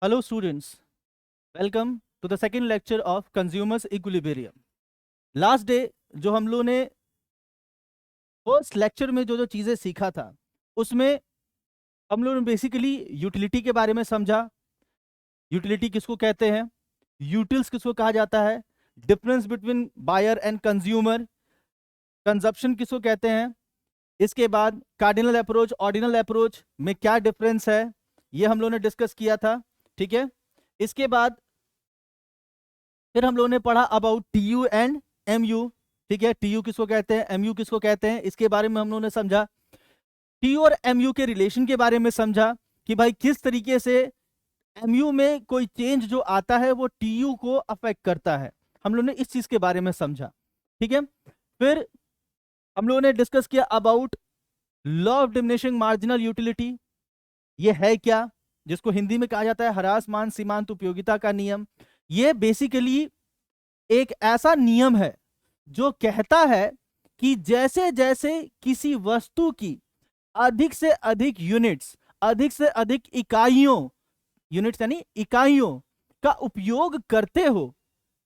Hello students, welcome to the second lecture of Consumers Equilibrium. Last day जो हम लोगों ने फर्स्ट लेक्चर में जो जो चीज़ें सीखा था उसमें हम लोगों ने बेसिकली यूटिलिटी के बारे में समझा। यूटिलिटी किसको कहते हैं, यूटिल्स किसको कहा जाता है, difference between buyer and consumer, consumption किसको कहते हैं, इसके बाद कार्डिनल अप्रोच ऑर्डिनल अप्रोच में क्या डिफरेंस है, ये हम लोगों ने डिस्कस किया था। ठीक है, इसके बाद फिर हम लोगों ने पढ़ा अबाउट टीयू एंड एमयू। ठीक है, टीयू किसको कहते हैं, एमयू किसको कहते हैं, इसके बारे में हम लोगों ने समझा। टीयू और एमयू के रिलेशन के बारे में समझा कि भाई किस तरीके से एमयू में कोई चेंज जो आता है वो टीयू को अफेक्ट करता है। हम लोगों ने इस चीज के बारे में समझा। ठीक है, फिर हम लोगों ने डिस्कस किया about law of diminishing marginal utility. ये है क्या, जिसको हिंदी में कहा जाता है ह्रास मान सीमांत उपयोगिता का नियम। ये बेसिकली एक ऐसा नियम है जो कहता है कि जैसे जैसे किसी वस्तु की अधिक से अधिक यूनिट्स, अधिक से अधिक इकाइयों, यूनिट्स यानी इकाइयों का उपयोग करते हो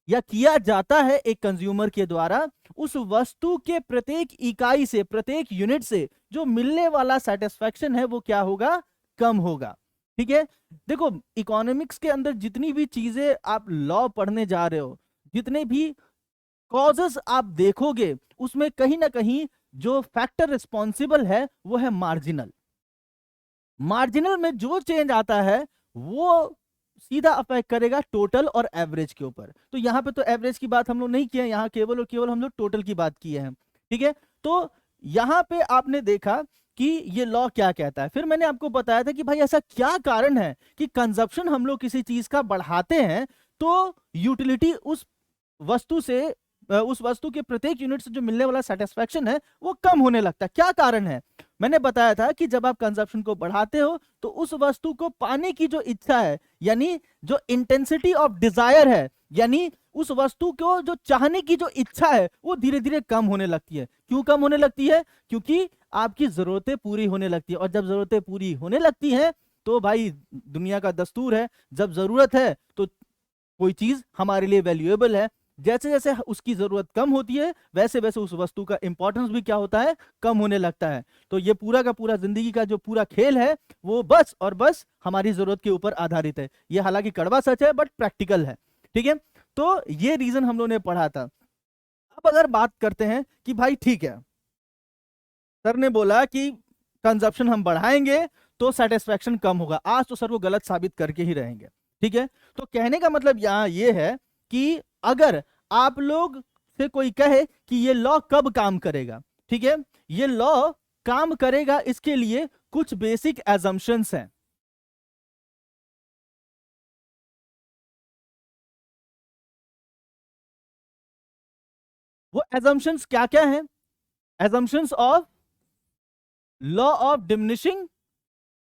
या किया जाता है एक कंज्यूमर के द्वारा, उस वस्तु के प्रत्येक इकाई से, प्रत्येक यूनिट से जो मिलने वाला सेटिस्फैक्शन है वो क्या होगा, कम होगा। ठीक है, देखो इकोनॉमिक्स के अंदर जितनी भी चीजें आप लॉ पढ़ने जा रहे हो, जितने भी कॉजेस आप देखोगे, उसमें कहीं ना कहीं जो फैक्टर रिस्पॉन्सिबल है वो है मार्जिनल। मार्जिनल में जो चेंज आता है वो सीधा अफेक्ट करेगा टोटल और एवरेज के ऊपर। तो यहां पे तो एवरेज की बात हम लोग नहीं किए हैं, यहां केवल और केवल हम लोग टोटल की बात किए हैं। ठीक है, तो यहां पे आपने देखा कि ये लॉ क्या कहता है। फिर मैंने आपको बताया था कि भाई ऐसा क्या कारण है कि कंजप्शन हम लोग किसी चीज का बढ़ाते हैं तो यूटिलिटी उस वस्तु से, उस वस्तु के प्रत्येक यूनिट से जो मिलने वाला सेटिस्फैक्शन है वो कम होने लगता है। क्या कारण है, मैंने बताया था कि जब आप कंजप्शन को बढ़ाते हो तो उस वस्तु को पाने की जो इच्छा है, यानी जो इंटेंसिटी ऑफ डिजायर है, यानी उस वस्तु को जो चाहने की जो इच्छा है वो धीरे धीरे कम होने लगती है। क्यों कम होने लगती है, क्योंकि आपकी जरूरतें पूरी होने लगती है, और जब जरूरतें पूरी होने लगती हैं तो भाई दुनिया का दस्तूर है, जब जरूरत है तो कोई चीज हमारे लिए वैल्यूएबल है, जैसे जैसे उसकी जरूरत कम होती है वैसे वैसे उस वस्तु का इंपॉर्टेंस भी क्या होता है, कम होने लगता है। तो ये पूरा का पूरा जिंदगी का जो पूरा खेल है वो बस और बस हमारी जरूरत के ऊपर आधारित है। ये हालांकि कड़वा सच है बट प्रैक्टिकल है। ठीक है, तो ये रीजन हम लोगों ने पढ़ा था। अब अगर बात करते हैं कि भाई ठीक है, सर ने बोला कि कंजप्शन हम बढ़ाएंगे तो सेटिस्फैक्शन कम होगा, आज तो सर वो गलत साबित करके ही रहेंगे। ठीक है, तो कहने का मतलब यहां ये है कि अगर आप लोग से कोई कहे कि ये लॉ कब काम करेगा, ठीक है, ये लॉ काम करेगा इसके लिए कुछ बेसिक एजम्पशंस हैं। वो एजम्पशंस क्या क्या हैं, assumptions of law of diminishing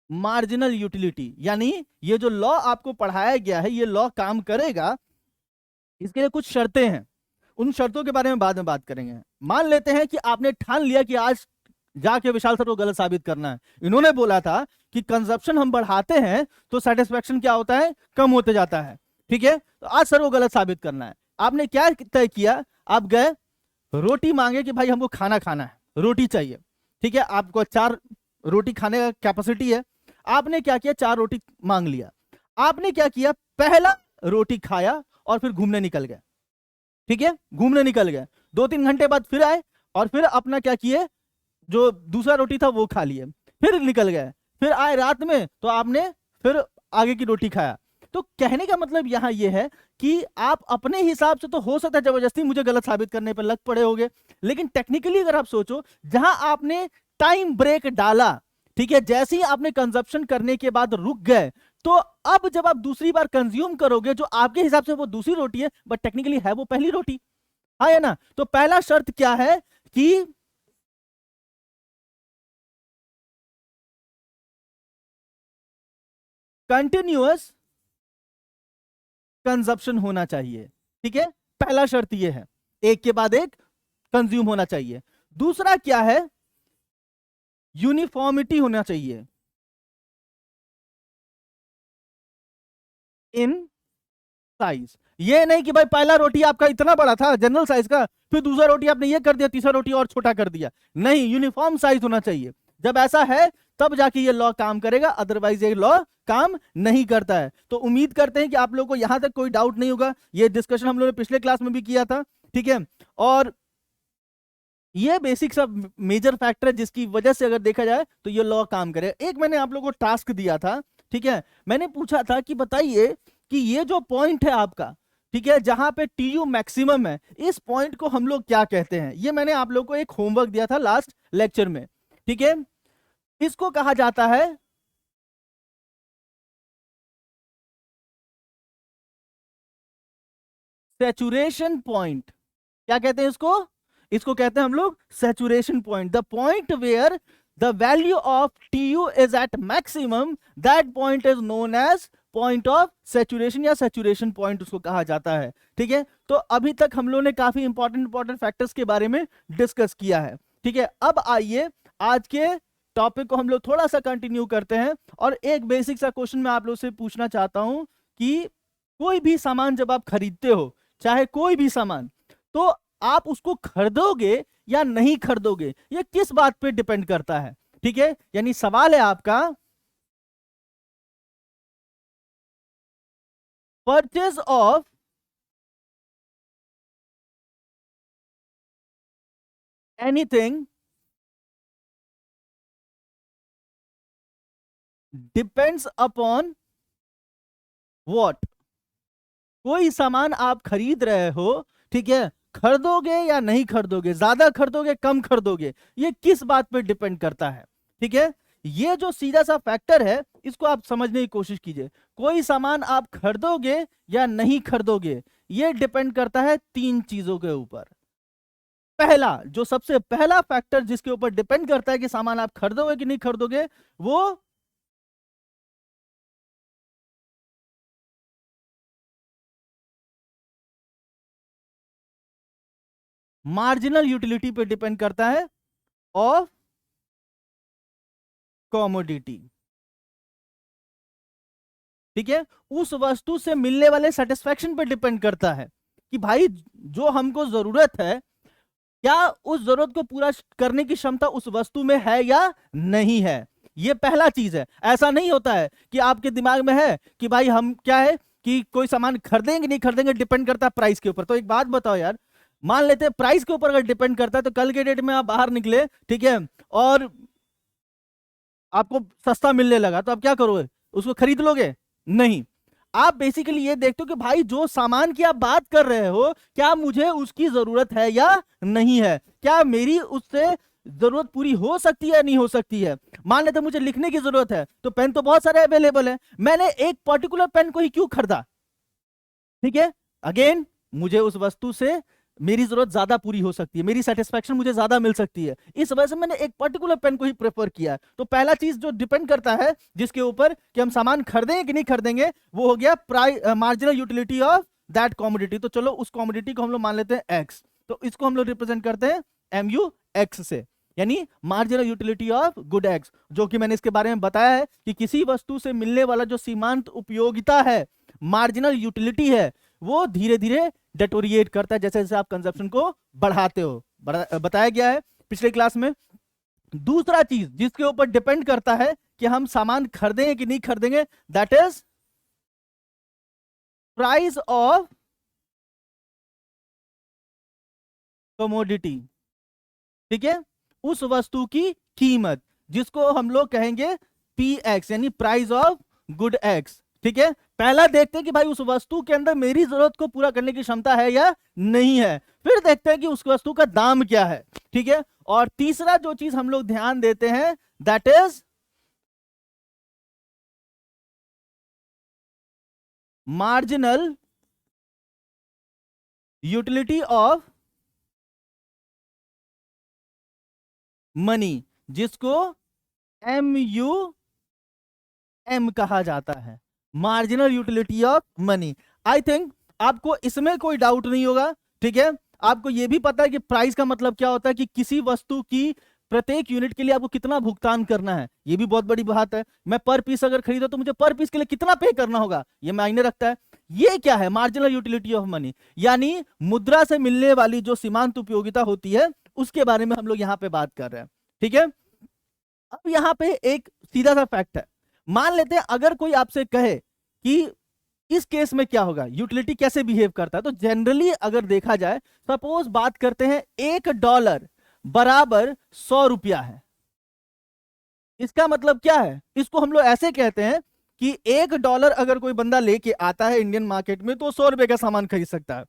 marginal utility, यानी ये जो लॉ आपको पढ़ाया गया है ये लॉ काम करेगा, इसके लिए कुछ शर्तें हैं। उन शर्तों के बारे में बाद में बात करेंगे। मान लेते हैं कि आपने ठान लिया कि आज जाके विशाल सर को गलत साबित करना है। इन्होंने बोला था कि कंजप्शन हम बढ़ाते हैं तो सेटिस्फैक्शन क्या होता है, कम होते जाता है। ठीक है, तो आज सर को गलत साबित करना है। आपने क्या तय किया, आप गए रोटी मांगे कि भाई हमको खाना खाना है, रोटी चाहिए। ठीक है, आपको 4 रोटी खाने का कैपेसिटी है, आपने क्या किया, 4 रोटी मांग लिया। आपने क्या किया, पहला रोटी खाया और फिर घूमने निकल गए। ठीक है, घूमने निकल गए, 2-3 घंटे बाद फिर आए और फिर अपना क्या किए, जो दूसरा रोटी था वो खा लिए, फिर निकल गए, फिर आए रात में तो आपने फिर आगे की रोटी खाया। तो कहने का मतलब यहां ये है कि आप अपने हिसाब से तो हो सकता है जबरदस्ती मुझे गलत साबित करने पर लग पड़े होगे, लेकिन टेक्निकली अगर आप सोचो, जहां आपने टाइम ब्रेक डाला, ठीक है, जैसे ही आपने कंजप्शन करने के बाद रुक गए, तो अब जब आप दूसरी बार कंज्यूम करोगे जो आपके हिसाब से वो दूसरी रोटी है बट टेक्निकली है वो पहली रोटी। हाँ या ना, तो पहला शर्त क्या है कि कंटिन्यूअस कंजप्शन होना चाहिए। ठीक है, पहला शर्त यह है, एक के बाद एक कंज्यूम होना चाहिए। दूसरा क्या है, यूनिफॉर्मिटी होना चाहिए। In size. ये नहीं कि भाई पहला रोटी आपका इतना बड़ा था जनरल साइज का, फिर दूसरा रोटी आपने ये कर दिया, तीसरा रोटी और छोटा कर दिया। नहीं, यूनिफॉर्म साइज होना चाहिए। जब ऐसा है तब जाके ये लॉ काम करेगा, अदरवाइज ये लॉ काम नहीं करता है। तो उम्मीद करते हैं कि आप लोगों को यहां तक कोई डाउट नहीं होगा। ये डिस्कशन हम लोगों ने पिछले क्लास में भी किया था, ठीक है। और ये बेसिक सा मेजर फैक्टर है जिसकी वजह से अगर देखा जाए तो ये लॉ काम करे। एक मैंने आप लोगों को टास्क दिया था, ठीक है। मैंने पूछा था कि बताइए कि ये जो पॉइंट है आपका, ठीक है, जहां पे टीयू मैक्सिमम है, इस पॉइंट को हम लोग क्या कहते हैं। ये मैंने आप लोगों को एक होमवर्क दिया था लास्ट लेक्चर में, ठीक है। इसको कहा जाता है सैचुरेशन पॉइंट। क्या कहते हैं इसको? इसको कहते हैं हम लोग saturation point. The point where the value of TU is at maximum, that point is known as point of saturation या सैचुरेशन पॉइंट उसको कहा जाता है, ठीक है। तो अभी तक हम लोगों ने काफी इंपॉर्टेंट फैक्टर्स के बारे में डिस्कस किया है, ठीक है। अब आइए आज के टॉपिक को हम लोग थोड़ा सा कंटिन्यू करते हैं। और एक बेसिक सा क्वेश्चन मैं आप लोग से पूछना चाहता हूं कि कोई भी सामान जब आप खरीदते हो, चाहे कोई भी सामान, तो आप उसको खरीदोगे या नहीं खरीदोगे, ये किस बात पे डिपेंड करता है, ठीक है। यानी सवाल है आपका, purchase of anything depends upon what. कोई सामान आप खरीद रहे हो, ठीक है, खरीदोगे या नहीं खरीदोगे, ज्यादा खरीदोगे कम खरीदोगे, ये किस बात पे डिपेंड करता है, ठीक है। ये जो सीधा सा फैक्टर है इसको आप समझने की कोशिश कीजिए। कोई सामान आप खरीदोगे या नहीं खरीदोगे, ये डिपेंड करता है तीन चीजों के ऊपर। पहला, जो सबसे पहला फैक्टर जिसके ऊपर डिपेंड करता है कि सामान आप खरीदोगे कि नहीं खरीदोगे, वो मार्जिनल यूटिलिटी पे डिपेंड करता है ऑफ कॉमोडिटी, ठीक है। उस वस्तु से मिलने वाले सेटिस्फेक्शन पे डिपेंड करता है कि भाई जो हमको जरूरत है, क्या उस जरूरत को पूरा करने की क्षमता उस वस्तु में है या नहीं है। ये पहला चीज है। ऐसा नहीं होता है कि आपके दिमाग में है कि भाई हम क्या है कि कोई सामान खरीदेंगे नहीं खरीदेंगे, डिपेंड करता है प्राइस के ऊपर। तो एक बात बताओ यार, मान लेते हैं प्राइस के ऊपर अगर डिपेंड करता है, तो कल के डेट में आप बाहर निकले, ठीक है, और आपको सस्ता मिलने लगा, तो आप क्या करोगे? उसको खरीद लोगे? नहीं। आप बेसिकली ये देखते हो कि भाई जो सामान की आप बात कर रहे हो, क्या मुझे उसकी जरूरत है या नहीं है, क्या मेरी उससे जरूरत पूरी हो सकती है या नहीं हो सकती है। मान लेते मुझे लिखने की जरूरत है, तो पेन तो बहुत सारे अवेलेबल है, मैंने एक पर्टिकुलर पेन को ही क्यों खरीदा, ठीक है। अगेन, मुझे उस वस्तु से मेरी जरूरत ज्यादा पूरी हो सकती है, मेरी सेटिस्फेक्शन मुझे ज्यादा मिल सकती है, इस वजह से मैंने एक पर्टिकुलर पेन को ही प्रेफर किया। तो पहला चीज जो डिपेंड करता है जिसके ऊपर कि हम सामान खरीदेंगे कि नहीं खरीदेंगे, वो हो गया price, marginal utility of that commodity. तो चलो उस कॉमोडिटी को हम लोग मान लेते हैं एक्स, तो इसको हम लोग रिप्रेजेंट करते हैं MU एक्स से, यानी marginal utility of good x. जो कि मैंने इसके बारे में बताया है कि किसी वस्तु से मिलने वाला जो सीमांत उपयोगिता है, मार्जिनल यूटिलिटी है, वो धीरे धीरे डेटोरिएट करता है जैसे जैसे आप कंजप्शन को बढ़ाते हो, बताया गया है पिछले क्लास में। दूसरा चीज जिसके ऊपर डिपेंड करता है कि हम सामान खरीदेंगे कि नहीं खरीदेंगे, that is price of commodity, ठीक है, उस वस्तु की कीमत, जिसको हम लोग कहेंगे PX, यानी प्राइस ऑफ गुड एक्स, ठीक है। पहला देखते हैं कि भाई उस वस्तु के अंदर मेरी जरूरत को पूरा करने की क्षमता है या नहीं है, फिर देखते हैं कि उस वस्तु का दाम क्या है, ठीक है। और तीसरा जो चीज हम लोग ध्यान देते हैं, that is marginal utility of money, जिसको MUM कहा जाता है, marginal utility of money. I think आपको इसमें कोई डाउट नहीं होगा, ठीक है। आपको यह भी पता है कि प्राइस का मतलब क्या होता है, कि किसी वस्तु की प्रत्येक यूनिट के लिए आपको कितना भुगतान करना है, ये भी बहुत बड़ी बात है। मैं पर पीस अगर खरीदो तो मुझे पर पीस के लिए कितना पे करना होगा, ये मायने रखता है। ये क्या है, मार्जिनल यूटिलिटी ऑफ मनी, यानी मुद्रा से मिलने वाली जो सीमांत उपयोगिता होती है उसके बारे में हम लोग यहाँ पे बात कर रहे हैं। ठीक है, अब यहाँ पे एक सीधा सा फैक्ट है, मान लेते हैं अगर कोई आपसे कहे कि इस केस में क्या होगा, यूटिलिटी कैसे बिहेव करता है, तो जनरली अगर देखा जाए, सपोज बात करते हैं $1 बराबर 100 रुपया है। इसका मतलब क्या है, इसको हम लोग ऐसे कहते हैं कि $1 अगर कोई बंदा लेके आता है इंडियन मार्केट में तो 100 रुपए का सामान खरीद सकता है।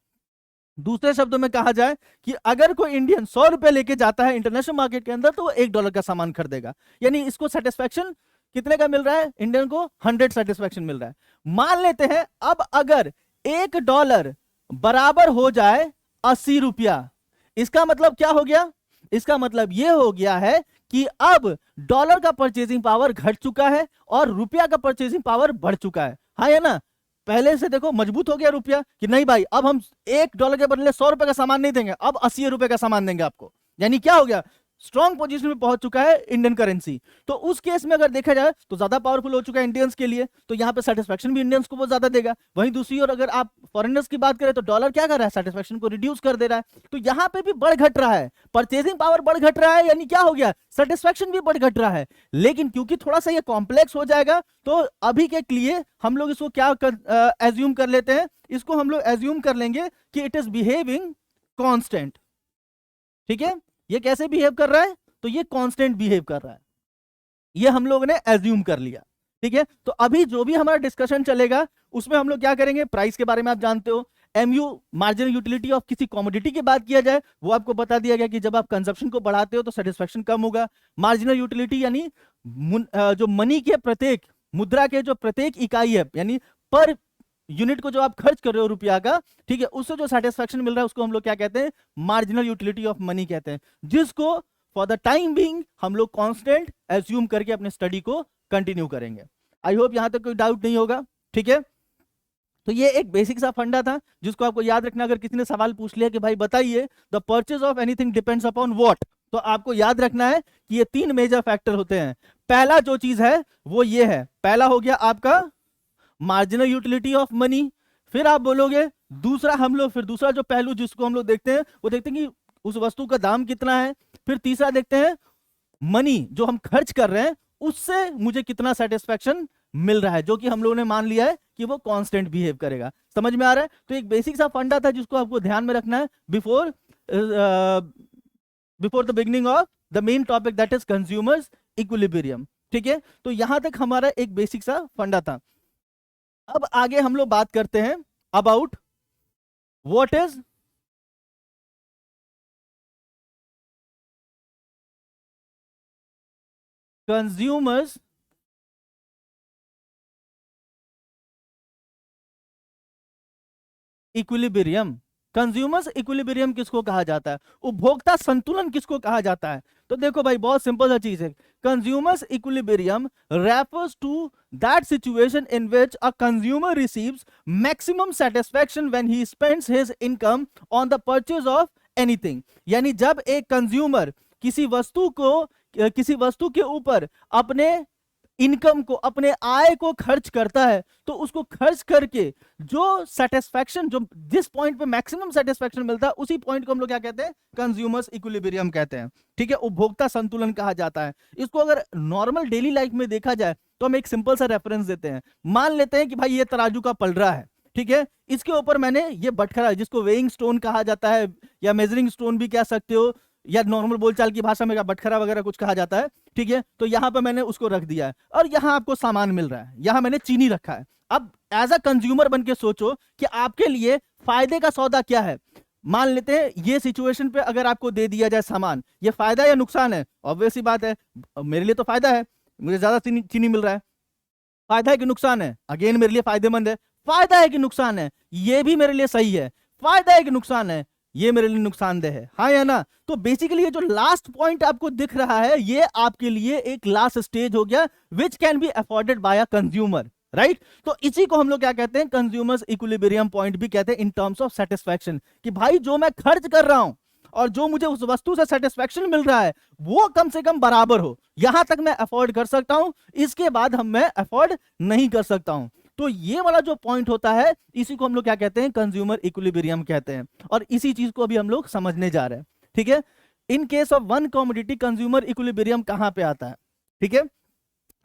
दूसरे शब्दों में कहा जाए कि अगर कोई इंडियन 100 रुपए लेके जाता है इंटरनेशनल मार्केट के अंदर तो वो $1 का सामान खरीदेगा, यानी इसको सेटिस्फेक्शन कितने का मिल रहा है, इंडियन को 100 सेटिस्फेक्शन मिल रहा है। मान लेते हैं अब अगर $1 बराबर हो जाए 80 रुपया, इसका मतलब क्या हो गया, इसका मतलब यह हो गया है कि अब डॉलर का परचेजिंग पावर घट चुका है और रुपया का परचेजिंग पावर बढ़ चुका है। हाँ है ना, पहले से देखो मजबूत हो गया रुपया कि नहीं भाई अब हम $1 के बदले 100 रुपए का सामान नहीं देंगे, अब 80 रुपए का सामान देंगे आपको, यानी क्या हो गया, स्ट्रॉन्ग पोजीशन में पहुंच चुका है इंडियन करेंसी। तो उस केस में अगर देखा जाए तो ज्यादा पावरफुल हो चुका है इंडियंस के लिए, तो यहाँ पे सेटिस्फेक्शन भी इंडियंस को बहुत ज्यादा देगा। वहीं दूसरी ओर अगर आप फॉरेनर्स की बात करें तो डॉलर क्या कर रहा है, सेटिस्फेक्शन को रिड्यूस कर दे रहा है। तो यहाँ पे भी बढ़ घट रहा है, परचेजिंग पावर बढ़ घट रहा है, यानी क्या हो गया, सेटिस्फेक्शन भी बढ़ घट रहा है। लेकिन क्योंकि थोड़ा सा ये कॉम्प्लेक्स हो जाएगा तो अभी के लिए हम लोग इसको क्या एज्यूम कर लेते हैं, इसको हम लोग एज्यूम कर लेंगे कि इट इज बिहेविंग कांस्टेंट। ठीक है, ये कैसे बिहेव कर रहा है, तो ये कांस्टेंट बिहेव कर रहा है, ये हम लोगों ने एज्यूम कर लिया। ठीक है, तो अभी जो भी हमारा डिस्कशन चलेगा उसमें हम लोग क्या करेंगे, प्राइस के बारे में आप जानते हो, एमयू मार्जिनल यूटिलिटी ऑफ किसी कमोडिटी की बात किया जाए वो आपको बता दिया गया कि जब आप कंजप्शन को बढ़ाते हो तो सेटिस्फेक्शन कम होगा। मार्जिनल यूटिलिटी यानी जो मनी के प्रत्येक मुद्रा के जो प्रत्येक इकाई है, यानी पर यूनिट को जो आप खर्च कर रहे हो रुपया का, ठीक है, उससे जो सेटिस्फेक्शन मिल रहा है उसको हम लोग क्या कहते हैं, मार्जिनल यूटिलिटी ऑफ मनी कहते हैं, जिसको फॉर द टाइम बीइंग हम लोग कांस्टेंट एज्यूम करके अपने स्टडी को कंटिन्यू करेंगे। आई होप यहां तक कोई डाउट नहीं होगा। ठीक है, तो ये एक बेसिक सा फंडा था जिसको आपको याद रखना। अगर किसी ने सवाल पूछ लिया कि भाई बताइए the purchase of anything depends upon what, तो आपको याद रखना है कि ये 3 मेजर फैक्टर होते हैं। पहला जो चीज है वो ये है, पहला हो गया आपका मार्जिनल यूटिलिटी ऑफ मनी, फिर आप बोलोगे दूसरा, हम लोग फिर दूसरा जो पहलू जिसको हम लोग देखते हैं वो देखते हैं कि उस वस्तु का दाम कितना है, फिर तीसरा देखते हैं मनी जो हम खर्च कर रहे हैं उससे मुझे कितना सेटिस्फेक्शन मिल रहा है, जो कि हम लोगों ने मान लिया है कि वो कांस्टेंट बिहेव करेगा। समझ में आ रहा है, तो एक बेसिक सा फंडा था जिसको आपको ध्यान में रखना है before the beginning of the main topic that is consumers equilibrium. ठीक है, तो यहां तक हमारा एक बेसिक सा फंडा था। अब आगे हम लोग बात करते हैं about what is consumers equilibrium. Consumers equilibrium किसको कहा जाता है, उपभोक्ता संतुलन किसको कहा जाता है, तो देखो भाई बहुत सिंपल सा चीज है, consumer's equilibrium refers to that situation in which a consumer receives maximum satisfaction when he spends his income on the purchase of anything. यानी जब एक कंज्यूमर किसी वस्तु के ऊपर अपने इनकम को, अपने आय को खर्च करता है, तो उसको खर्च करके जो सेटिस्फैक्शन, जो जिस पॉइंट पे मैक्सिमम सेटिस्फैक्शन मिलता है उसी पॉइंट को हम लोग क्या कहते हैं, कंज्यूमर्स इक्विलिब्रियम कहते हैं। ठीक है, उपभोक्ता संतुलन कहा जाता है इसको। अगर नॉर्मल डेली लाइफ में देखा जाए तो हम एक सिंपल सा रेफरेंस देते हैं, मान लेते हैं कि भाई ये तराजू का पलड़ा है, ठीक है, इसके ऊपर मैंने ये बटखरा जिसको वेइंग स्टोन कहा जाता है या मेजरिंग स्टोन भी कह सकते हो, या नॉर्मल बोलचाल की भाषा में बटखरा वगैरह कुछ कहा जाता है, ठीक है, तो यहां पर मैंने उसको रख दिया है और यहां आपको सामान मिल रहा है, यहां मैंने चीनी रखा है। अब एज अ कंज्यूमर बन के सोचो कि आपके लिए फायदे का सौदा क्या है। मान लेते हैं ये सिचुएशन पे अगर आपको दे दिया जाए सामान, ये फायदा या नुकसान है, ऑब्वियस सी बात है मेरे लिए तो फायदा है, मुझे ज्यादा चीनी मिल रहा है। फायदा है कि नुकसान है, अगेन मेरे लिए फायदेमंद है। फायदा है कि नुकसान है, ये भी मेरे लिए सही है। फायदा है कि नुकसान है, ये मेरे लिए नुकसानदेह है, हाँ या ना। तो बेसिकली ये जो लास्ट पॉइंट आपको दिख रहा है ये आपके लिए एक लास्ट स्टेज हो गया which can be afforded by a consumer, right. तो इसी को हम लोग क्या कहते हैं, कंज्यूमर्स इक्विलिब्रियम पॉइंट भी कहते हैं इन टर्म्स ऑफ सेटिस्फैक्शन, कि भाई जो मैं खर्च कर रहा हूं और जो मुझे उस वस्तु से सेटिस्फेक्शन मिल रहा है वो कम से कम बराबर हो, यहां तक मैं अफोर्ड कर सकता हूं, इसके बाद हम मैं अफोर्ड नहीं कर सकता हूं। तो ये वाला जो पॉइंट होता है इसी को हम लोग क्या कहते हैं, कंज्यूमर इक्विलिब्रियम कहते हैं, और इसी चीज को अभी हम लोग समझने जा रहे हैं। ठीक है, इन case of one commodity consumer equilibrium कहां पे आता है? ठीक है,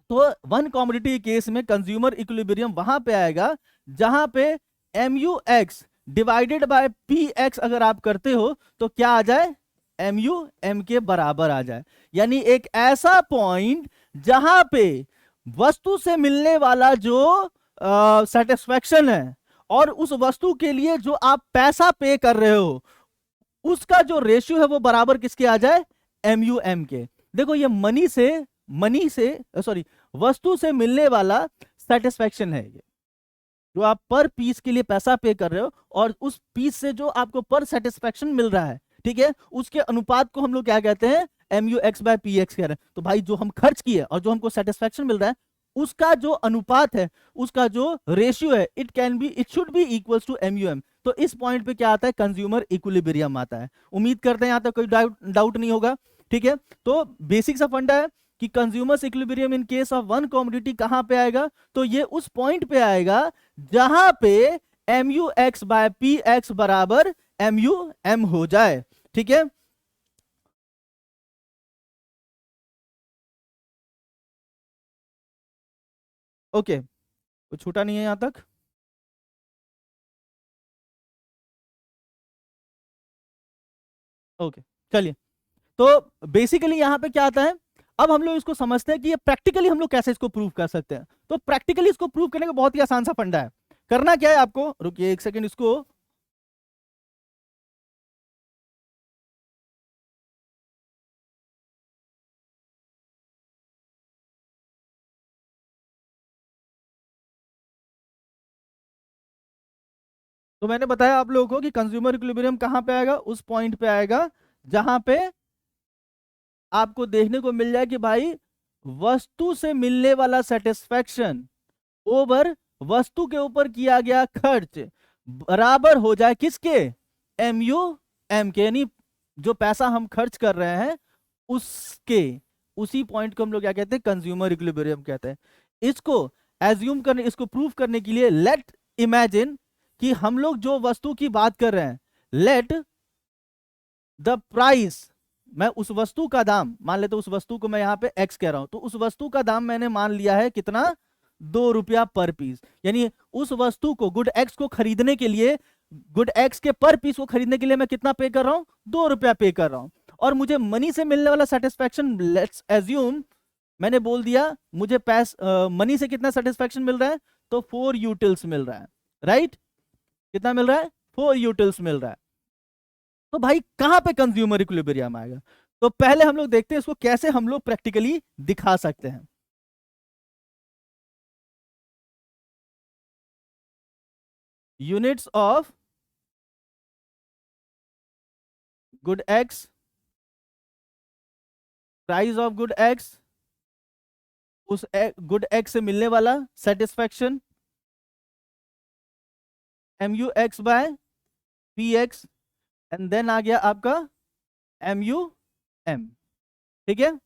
तो वन कॉमोडिटी केस में कंज्यूमर इक्विलिब्रियम वहां पे आएगा जहां पे mu x divided by P x अगर आप करते हो तो क्या आ जाए, mu m के बराबर आ जाए। यानी एक ऐसा पॉइंट जहां पे वस्तु से मिलने वाला जो सेटिस्फेक्शन है और उस वस्तु के लिए जो आप पैसा पे कर रहे हो उसका जो रेशियो है वो बराबर किसके आ जाए, mu m के। देखो ये मनी से सॉरी वस्तु से मिलने वाला सेटिस्फेक्शन है, ये जो आप पर पीस के लिए पैसा पे कर रहे हो और उस पीस से जो आपको पर सेटिस्फेक्शन मिल रहा है, ठीक है, उसके अनुपात को हम लोग क्या कहते हैं, mu x by P x कह रहे हैं। तो भाई जो हम खर्च किए और जो हमको सेटिस्फेक्शन मिल रहा है उसका जो अनुपात है, उसका जो रेशियो है, it should be equals to mu m। तो इस पॉइंट पे क्या आता है, कंज्यूमर इक्विलिब्रियम आता है। उम्मीद करते हैं यहां तक कोई डाउट नहीं होगा। ठीक है, तो बेसिक सा फंडा है कि consumers equilibrium in case of one commodity कहां पे आएगा, तो ये उस पॉइंट पे आएगा जहां पे mu x by P X बराबर mu m हो जाए। ठीक है, ओके, कुछ छूटा नहीं है यहां तक? ओके, चलिए, तो बेसिकली यहां पे क्या आता है, अब हम लोग इसको समझते हैं कि ये प्रैक्टिकली हम लोग कैसे इसको प्रूव कर सकते हैं। तो प्रैक्टिकली इसको प्रूव करने का बहुत ही आसान सा फंडा है। करना क्या है आपको, रुकिए एक सेकंड, इसको तो मैंने बताया आप लोगों को कि कंज्यूमर इक्विलिब्रियम कहां पे आएगा, उस पॉइंट पे आएगा जहां पे आपको देखने को मिल जाए कि भाई वस्तु से मिलने वाला सेटिस्फेक्शन ओवर वस्तु के ऊपर किया गया खर्च बराबर हो जाए किसके, mu m के। यानी जो पैसा हम खर्च कर रहे हैं उसके, उसी पॉइंट को हम लोग क्या कहते हैं, कंज्यूमर इक्विलिब्रियम कहते हैं। इसको एज्यूम करने, इसको प्रूव करने के लिए लेट इमेजिन कि हम लोग जो वस्तु की बात कर रहे हैं, लेट द प्राइस, मैं उस वस्तु का दाम मान लेते, उस वस्तु को मैं यहां पे x कह रहा हूं, तो उस वस्तु का दाम मैंने मान लिया है कितना, 2 रुपया पर पीस। यानी उस वस्तु को, गुड एक्स को खरीदने के लिए, गुड एक्स के पर पीस को खरीदने के लिए मैं कितना पे कर रहा हूं, 2 रुपया पे कर रहा हूं। और मुझे मनी से मिलने वाला सेटिस्फेक्शन, लेट्स एज्यूम, मैंने बोल दिया मुझे मनी से कितना सेटिस्फेक्शन मिल रहा है, तो 4 यूटिल्स मिल रहा है, राइट? कितना मिल रहा है, 4 यूटिल्स मिल रहा है। तो भाई कहां पे कंज्यूमर इक्विलिब्रियम आएगा? तो पहले हम लोग देखते हैं इसको कैसे हम लोग प्रैक्टिकली दिखा सकते हैं। Units of good X, price of good X, उस गुड एक्स से मिलने वाला satisfaction mu x by P X, and then आ गया आपका mu m। ठीक है,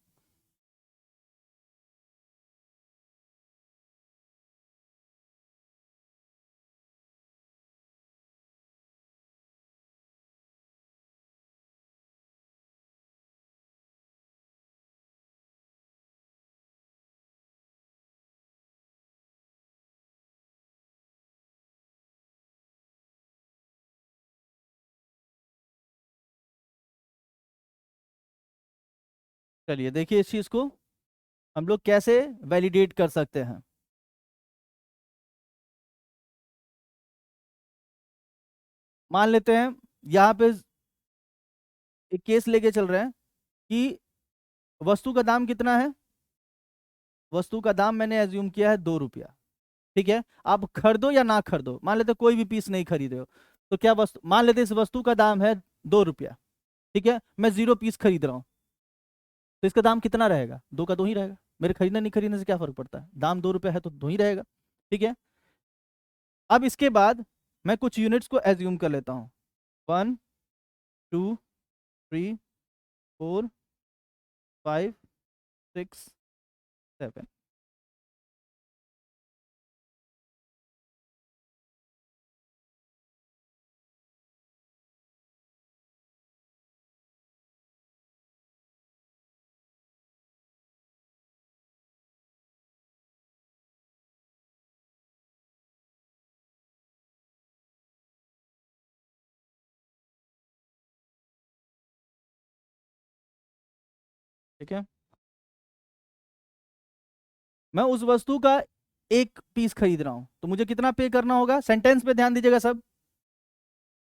चलिए देखिए इस चीज को हम लोग कैसे वैलिडेट कर सकते हैं। मान लेते हैं यहां पे एक केस लेके चल रहे हैं कि वस्तु का दाम कितना है, वस्तु का दाम मैंने एज्यूम किया है 2 रुपया। ठीक है, आप खरीदो या ना खरीदो, मान लेते कोई भी पीस नहीं खरीदे हो, तो क्या वस्तु, मान लेते इस वस्तु का दाम है 2 रुपया। ठीक है, मैं 0 पीस खरीद रहा हूं, तो इसका दाम कितना रहेगा, 2 का 2 ही रहेगा। मेरे खरीदने नहीं खरीदने से क्या फर्क पड़ता है, दाम 2 रुपया है तो 2 ही रहेगा। ठीक है, अब इसके बाद मैं कुछ यूनिट्स को एज्यूम कर लेता हूं, 1 2 3 4 5 6 7। ठीक है, मैं उस वस्तु का एक पीस खरीद रहा हूं तो मुझे कितना पे करना होगा? सेंटेंस पे ध्यान दीजिएगा सब।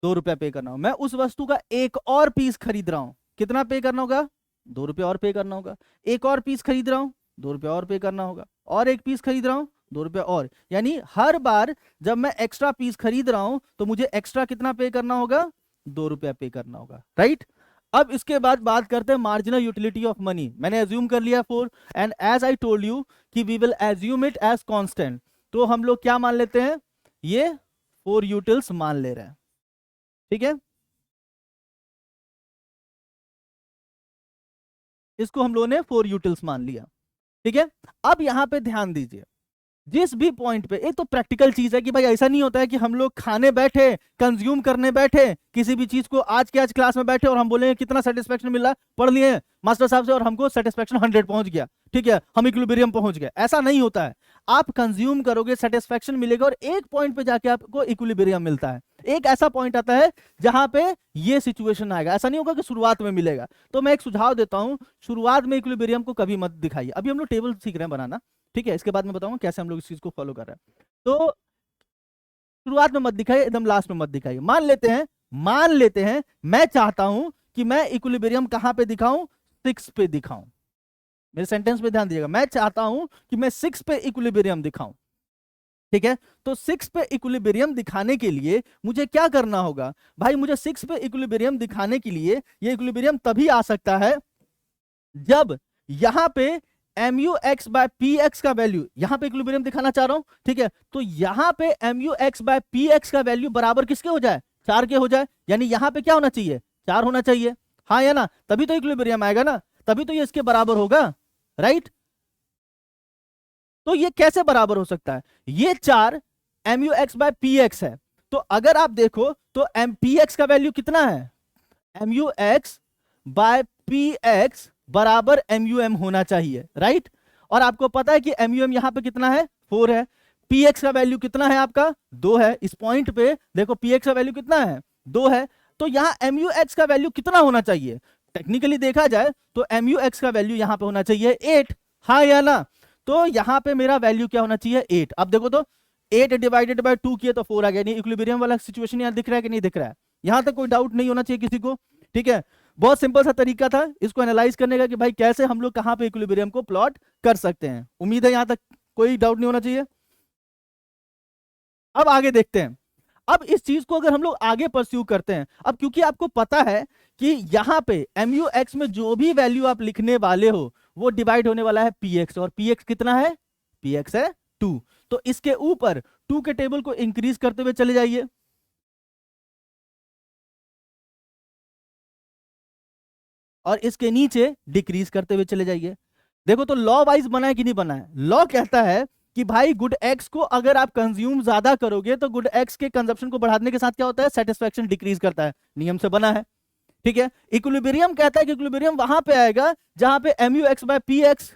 2 रुपया पे करना होगा। मैं उस वस्तु का एक और पीस खरीद रहा हूं, कितना पे करना होगा? 2 रुपया और पे करना होगा। एक और पीस खरीद रहा हूं, 2 रुपया और पे करना होगा। और एक पीस खरीद रहा हूं, 2 रुपया और। यानी हर बार जब मैं एक्स्ट्रा पीस खरीद रहा हूं तो मुझे एक्स्ट्रा कितना पे करना होगा? 2 रुपया पे करना होगा, राइट। अब इसके बाद बात करते हैं मार्जिनल यूटिलिटी ऑफ मनी। मैंने एज्यूम कर लिया 4, and as I told you कि we will assume it as constant. तो हम लोग क्या मान लेते हैं? ये 4 यूटिल्स मान ले रहे हैं, ठीक है। इसको हम लोगों ने 4 यूटिल्स मान लिया, ठीक है। अब यहां पे ध्यान दीजिए, जिस भी पॉइंट पे, एक तो प्रैक्टिकल चीज है कि भाई ऐसा नहीं होता है कि हम लोग खाने बैठे, कंज्यूम करने बैठे किसी भी चीज को, आज के आज क्लास में बैठे और हम बोलेंगे कितना सेटिस्फेक्शन मिला, पढ़ लिए मास्टर साहब से और हमको सेटिस्फेक्शन 100 पहुंच गया, ठीक है, हम इक्विलिब्रियम पहुंच गए। ऐसा नहीं होता है। आप कंज्यूम करोगे, सेटिस्फेक्शन मिलेगा और एक पॉइंट पे जाके आपको इक्विलिब्रियम मिलता है। एक ऐसा पॉइंट आता है जहां पे ये सिचुएशन आएगा। ऐसा नहीं होगा कि शुरुआत में मिलेगा। तो मैं एक सुझाव देता हूं, शुरुआत में इक्विलिब्रियम को कभी मत दिखाइए। अभी हम लोग टेबल सीख रहे हैं बनाना, ठीक है, इसके बाद मैं बताऊंगा कैसे हम लोग इस चीज को फॉलो कर रहे हैं। तो शुरुआत में मत दिखाइए, एकदम लास्ट में मत दिखाइए। मान लेते हैं मैं चाहता हूं कि मैं इक्विलिब्रियम कहां पे दिखाऊं? 6 पे दिखाऊं। मेरे सेंटेंस पे ध्यान दीजिएगा, मैं चाहता हूं कि मैं 6 पे इक्विलिब्रियम दिखाऊं, ठीक है। तो 6 पे इक्विलिब्रियम दिखाने के लिए मुझे क्या करना होगा? भाई मुझे 6 पे इक्विलिब्रियम दिखाने के लिए, ये इक्विलिब्रियम तभी आ सकता है जब यहां पे mu x by P x का वैल्यू, यहां पे इक्विलिब्रियम दिखाना चाह रहा हूं, ठीक है। तो यहां पे mu x by P x का वैल्यू बराबर किसके हो जाए? 4 के हो जाए। यानी यहां पे क्या होना चाहिए? 4 होना चाहिए, हाँ या ना? तभी तो इक्विलिब्रियम आएगा ना, तभी तो ये इसके बराबर होगा, राइट। तो ये कैसे बराबर हो सकता है? ये 4 mu x by P X है। तो अगर आप देखो तो एम पी एक्स का वैल्यू कितना है? mu x by P X बराबर MUM होना चाहिए, राइट। और आपको पता है कि MUM यहां पे कितना है? 4 है। px का वैल्यू कितना है आपका? 2 है। इस पॉइंट पे देखो px का वैल्यू कितना है? 2 है। तो यहां MUX का वैल्यू कितना होना चाहिए? टेक्निकली देखा जाए तो MUX का वैल्यू यहां पे होना चाहिए 8, हाँ या ना? तो यहां पे मेरा वैल्यू क्या होना चाहिए? 8। अब देखो तो 8 डिवाइडेड बाय 2 किए तो 4 आ गया। नहीं, इक्विलिब्रियम वाला सिचुएशन यहां दिख रहा है कि नहीं दिख रहा है? यहां तक कोई डाउट नहीं होना चाहिए किसी को, ठीक है। बहुत सिंपल सा तरीका था इसको एनालाइज करने का कि भाई कैसे हम लोग कहां पे इक्विलिब्रियम को प्लॉट कर सकते हैं। उम्मीद है यहां तक कोई डाउट नहीं होना चाहिए। अब आगे देखते हैं। अब इस चीज को अगर हम लोग आगे परस्यू करते हैं, अब क्योंकि आपको पता है कि यहां पे MUX में जो भी वैल्यू आप लिखने वाले हो वो डिवाइड होने वाला है PX, और PX कितना है? PX है 2। तो इसके ऊपर 2 के टेबल को इंक्रीज करते हुए चले जाइए, और इसके नीचे डिक्रीज करते हुए चले जाइए। देखो तो लॉ वाइज बना है कि नहीं बना है? लॉ कहता है कि भाई गुड एक्स को अगर आप कंज्यूम ज्यादा करोगे तो गुड एक्स के कंजप्शन को बढ़ाने के साथ क्या होता है? सेटिस्फेक्शन डिक्रीज करता है। नियम से बना है, ठीक है। इक्विलिब्रियम कहता है कि इक्विलिब्रियम वहां पे आएगा जहां पे MUX बाय पी एक्स